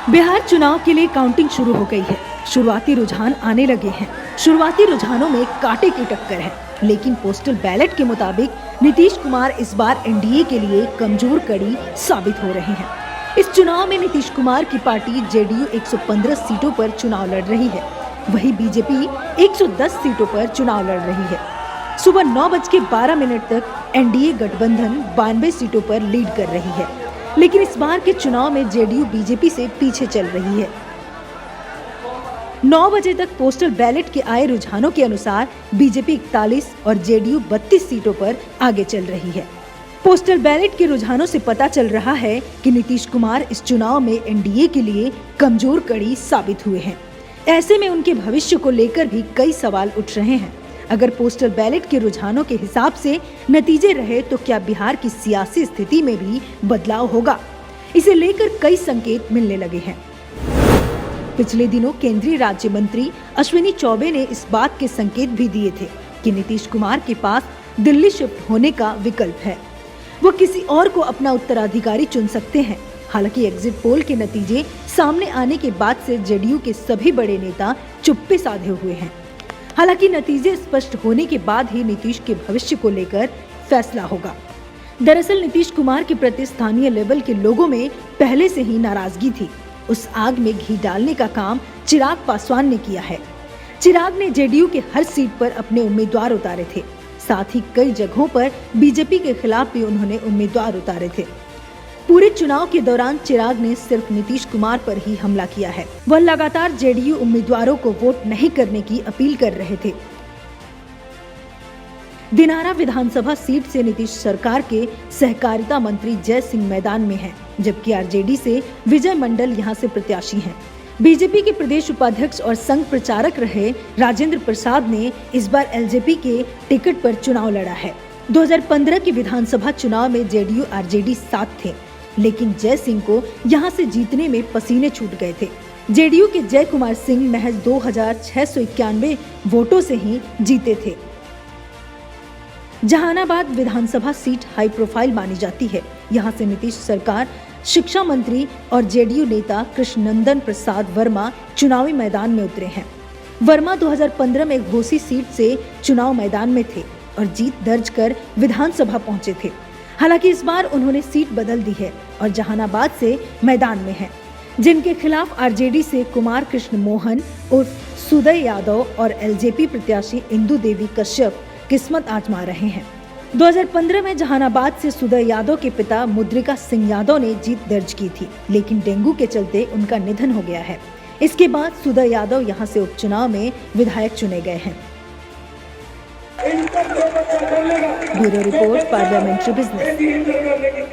बिहार चुनाव के लिए काउंटिंग शुरू हो गई है। शुरुआती रुझान आने लगे हैं। शुरुआती रुझानों में कांटे की टक्कर है, लेकिन पोस्टल बैलेट के मुताबिक नीतीश कुमार इस बार एनडीए के लिए कमजोर कड़ी साबित हो रहे हैं। इस चुनाव में नीतीश कुमार की पार्टी जेडीयू 115 सीटों पर चुनाव लड़ रही है, वहीं बीजेपी 110 सीटों पर चुनाव लड़ रही है। सुबह 9:12 तक एनडीए गठबंधन 92 सीटों पर लीड कर रही है, लेकिन इस बार के चुनाव में जेडीयू बीजेपी से पीछे चल रही है। 9 बजे तक पोस्टल बैलेट के आए रुझानों के अनुसार बीजेपी 41 और जेडीयू 32 सीटों पर आगे चल रही है। पोस्टल बैलेट के रुझानों से पता चल रहा है कि नीतीश कुमार इस चुनाव में एनडीए के लिए कमजोर कड़ी साबित हुए हैं। ऐसे में उनके भविष्य को लेकर भी कई सवाल उठ रहे हैं। अगर पोस्टल बैलेट के रुझानों के हिसाब से नतीजे रहे तो क्या बिहार की सियासी स्थिति में भी बदलाव होगा? इसे लेकर कई संकेत मिलने लगे हैं। पिछले दिनों केंद्रीय राज्य मंत्री अश्विनी चौबे ने इस बात के संकेत भी दिए थे कि नीतीश कुमार के पास दिल्ली शिफ्ट होने का विकल्प है। वो किसी और को अपना उत्तराधिकारी चुन सकते हैं। हालांकि एग्जिट पोल के नतीजे सामने आने के बाद से जेडीयू के सभी बड़े नेता चुप्पी साधे हुए हैं। हालांकि नतीजे स्पष्ट होने के बाद ही नीतीश के भविष्य को लेकर फैसला होगा। दरअसल नीतीश कुमार के प्रति स्थानीय लेवल के लोगों में पहले से ही नाराजगी थी। उस आग में घी डालने का काम चिराग पासवान ने किया है। चिराग ने जेडीयू के हर सीट पर अपने उम्मीदवार उतारे थे, साथ ही कई जगहों पर बीजेपी के खिलाफ भी उन्होंने उम्मीदवार उतारे थे। पूरे चुनाव के दौरान चिराग ने सिर्फ नीतीश कुमार पर ही हमला किया है। वह लगातार जेडीयू उम्मीदवारों को वोट नहीं करने की अपील कर रहे थे। दिनारा विधानसभा सीट से नीतीश सरकार के सहकारिता मंत्री जय सिंह मैदान में हैं, जबकि आरजेडी से विजय मंडल यहां से प्रत्याशी हैं। बीजेपी के प्रदेश उपाध्यक्ष और संघ प्रचारक रहे राजेंद्र प्रसाद ने इस बार एलजेपी के टिकट पर चुनाव लड़ा है। 2015 के विधानसभा चुनाव में जेडीयू आरजेडी साथ थे, लेकिन जय सिंह को यहां से जीतने में पसीने छूट गए थे। जेडीयू के जय कुमार सिंह महज 2691 वोटों से ही जीते थे। जहानाबाद विधानसभा सीट हाई प्रोफाइल मानी जाती है। यहां से नीतीश सरकार शिक्षा मंत्री और जेडीयू नेता कृष्णनंदन प्रसाद वर्मा चुनावी मैदान में उतरे हैं। वर्मा 2015 में घोसी सीट से चुनाव मैदान में थे और जीत दर्ज कर विधानसभा पहुंचे थे। हालांकि इस बार उन्होंने सीट बदल दी है और जहानाबाद से मैदान में हैं, जिनके खिलाफ आरजेडी से कुमार कृष्ण मोहन उर्फ सुदय यादव और एलजेपी प्रत्याशी इंदु देवी कश्यप किस्मत आजमा रहे हैं। 2015 में जहानाबाद से सुदय यादव के पिता मुद्रिका सिंह यादव ने जीत दर्ज की थी, लेकिन डेंगू के चलते उनका निधन हो गया है। इसके बाद सुदय यादव यहां से उपचुनाव में विधायक चुने गए हैं। Bureau report, parliamentary business.